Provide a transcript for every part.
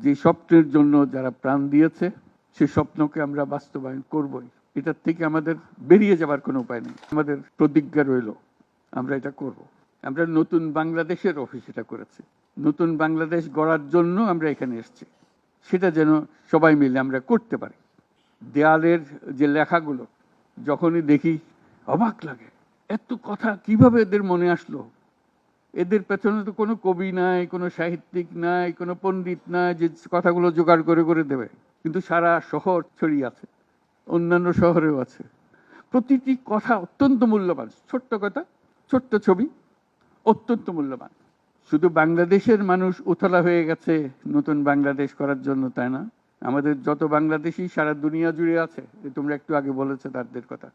যে স্বপ্নের জন্য যারা প্রাণ দিয়েছে সে স্বপ্নকে আমরা বাস্তবায়ন করবই। এটার থেকে আমাদের বেরিয়ে যাবার কোনো উপায় নেই। আমাদের প্রতিজ্ঞা রইল আমরা এটা করব। আমরা নতুন বাংলাদেশের অফিস এটা করেছি। নতুন বাংলাদেশ গড়ার জন্য আমরা এখানে এসেছি। সেটা যেন সবাই মিলে আমরা করতে পারি। দেয়ালের যে লেখাগুলো যখনই দেখি অবাক লাগে, এত কথা কিভাবে এদের মনে আসলো। এদের পেছনে তো কোনো কবি নাই, কোনো সাহিত্যিক নাই, কোনো পণ্ডিত নাই যে কথাগুলো জোগাড় করে করে দেবে। কিন্তু সারা শহর ছড়িয়ে আছে, অন্যান্য শহরেও আছে। প্রতিটি কথা অত্যন্ত মূল্যবান। ছোট্ট কথা, ছোট্ট ছবি, অত্যন্ত মূল্যবান। শুধু বাংলাদেশের মানুষ উতলা হয়ে গেছে নতুন বাংলাদেশ করার জন্য, তাই না? আমাদের যত বাংলাদেশি সারা দুনিয়া জুড়ে আছে, তোমরা একটু আগে বলেছো তাদের কথা,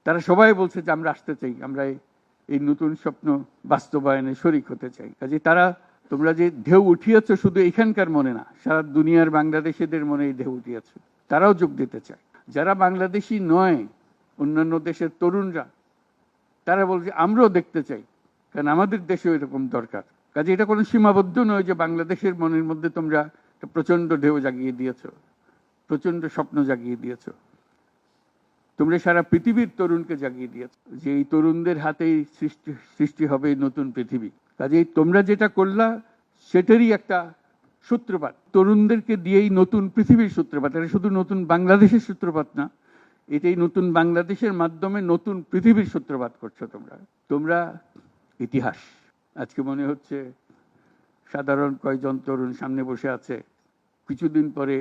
তারা সবাই বলছে যে আমরা আসতে চাই, আমরা এই নতুন স্বপ্ন বাস্তবায়নে শরিক হতে চাই। কাজে তারা, তোমরা যে ঢেউ উঠিয়েছ শুধু এখানকার মনে না, সারা দুনিয়ার বাংলাদেশিদের মনে এই ঢেউ উঠিয়েছে, তারাও যোগ দিতে চায়। যারা বাংলাদেশি নয়, অন্যান্য দেশের তরুণরা, তারা বলছে আমরাও দেখতে চাই, কারণ আমাদের দেশেও এরকম দরকার। কাজে এটা কোনো সীমাবদ্ধ নয় যে বাংলাদেশের মনের মধ্যে তোমরা প্রচন্ড ঢেউ জাগিয়ে দিয়েছ, প্রচন্ড স্বপ্ন জাগিয়ে দিয়েছ। তোমরা সারা পৃথিবীর তরুণকে জাগিয়ে দিয়েছ যে এই তরুণদের হাতেই সৃষ্টি হবে নতুন পৃথিবী। কাজেই তোমরা যেটা করলা সেটারই একটা সূত্রপাত, তরুণদেরকে দিয়েই নতুন পৃথিবীর সূত্রপাত। এটা শুধু নতুন বাংলাদেশের সূত্রপাত না, এটাই নতুন বাংলাদেশের মাধ্যমে নতুন পৃথিবীর সূত্রপাত করছো তোমরা। তোমরা ইতিহাস। আজকে মনে হচ্ছে সাধারণ কয়েকজন তরুণ সামনে বসে আছে, কিছুদিন পরে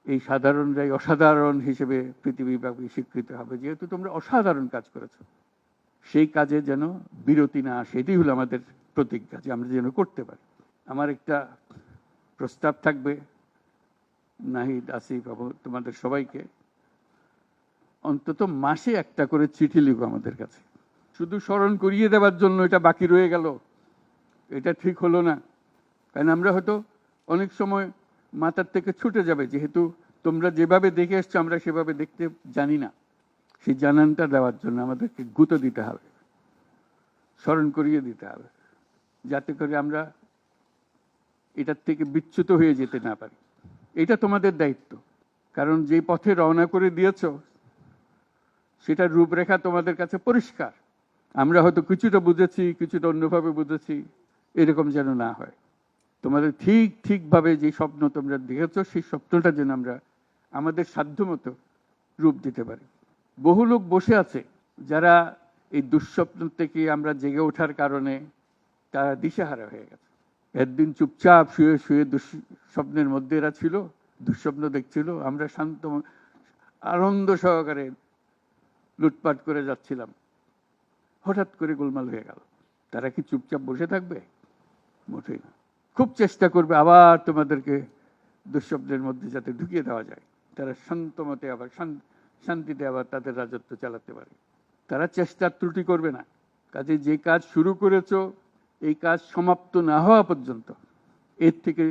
এই সাধারণরাই অসাধারণ হিসেবে পৃথিবীব্যাপী স্বীকৃত হবে, যেহেতু তোমরা অসাধারণ কাজ করেছো। সেই কাজে যেন বিরতি না আসে, এটাই হলো আমাদের প্রতিজ্ঞা, যে আমরা যেন করতে পারি। আমার একটা প্রস্তাব থাকবে, নাহিদ, আসিফ, তোমাদের সবাইকে, অন্তত মাসে একটা করে চিঠি লিখো আমাদের কাছে। শুধু স্মরণ করিয়ে দেওয়ার জন্য এটা বাকি রয়ে গেল, এটা ঠিক হলো না। কারণ আমরা হয়তো অনেক সময় মাথার থেকে ছুটে যাবে, যেহেতু তোমরা যেভাবে দেখে এসছো আমরা সেভাবে দেখতে জানি না। সেই জানানটা দেওয়ার জন্য আমাদেরকে গুঁতো দিতে হবে, স্মরণ করিয়ে দিতে হবে, যাতে করে আমরা এটার থেকে বিচ্যুত হয়ে যেতে না পারি। এটা তোমাদের দায়িত্ব, কারণ যে পথে রওনা করে দিয়েছ সেটার রূপরেখা তোমাদের কাছে পরিষ্কার। আমরা হয়তো কিছুটা বুঝেছি, কিছুটা অন্যভাবে বুঝেছি, এরকম যেন না হয়। তোমাদের ঠিকভাবে যে স্বপ্ন তোমরা দেখেছো সেই স্বপ্নটা যেন আমরা আমাদের সাধ্যমতো রূপ দিতে পারি। বহু লোক বসে আছে যারা এই দুঃস্বপ্ন থেকে আমরা জেগে ওঠার কারণে তারা দিশেহারা হয়ে গেছে। একদিন চুপচাপ শুয়ে শুয়ে দুঃস্বপ্নের মধ্যে এরা ছিল, দুঃস্বপ্ন দেখছিল, আমরা শান্ত আনন্দ সহকারে লুটপাট করে যাচ্ছিলাম, হঠাৎ করে গোলমাল হয়ে গেল। তারা কি চুপচাপ বসে থাকবে? মোটেই না। খুব চেষ্টা করবে আবার তোমাদেরকে দুঃস্বপ্নের মধ্যে যাতে ঢুকিয়ে দেওয়া যায়, তারা শান্তমতে আবার শান্তিতে আবার তাদের রাজত্ব চালাতে পারে। তারা চেষ্টার ত্রুটি করবে না। কাজে যে কাজ শুরু করেছো এই কাজ সমাপ্ত না হওয়া পর্যন্ত এর থেকে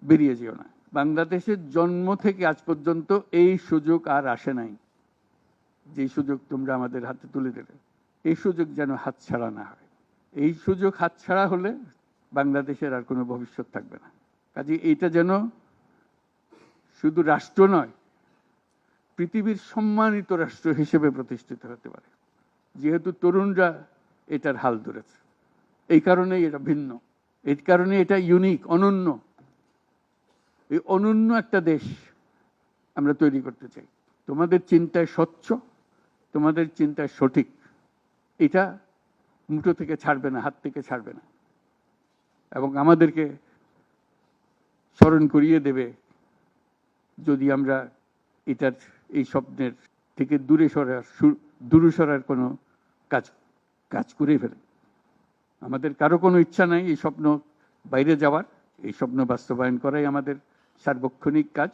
বেরিয়ে যেও না। বাংলাদেশের জন্ম থেকে আজ পর্যন্ত এই সুযোগ আর আসে নাই, যে সুযোগ তোমরা আমাদের হাতে তুলে দেবে। এই সুযোগ যেন হাতছাড়া না হয়। এই সুযোগ হাতছাড়া হলে বাংলাদেশের আর কোনো ভবিষ্যৎ থাকবে না। কাজে এইটা যেন শুধু রাষ্ট্র নয়, পৃথিবীর সম্মানিত রাষ্ট্র হিসেবে প্রতিষ্ঠিত হতে পারে, যেহেতু তরুণরা এটার হাল ধরেছে। এই কারণেই এটা ভিন্ন, এই কারণে এটা ইউনিক, অনন্য। এই অনন্য একটা দেশ আমরা তৈরি করতে চাই। তোমাদের চিন্তায় স্বচ্ছ, তোমাদের চিন্তায় সঠিক, এটা মুঠো থেকে ছাড়বে না, হাত থেকে ছাড়বে না, এবং আমাদেরকে স্মরণ করিয়ে দেবে যদি আমরা এটার এই স্বপ্নের থেকে দূরে সরার কোনো কাজ করে ফেলে। আমাদের কারো কোনো ইচ্ছা নাই এই স্বপ্ন বাইরে যাওয়ার, এই স্বপ্ন বাস্তবায়ন করাই আমাদের সার্বক্ষণিক কাজ।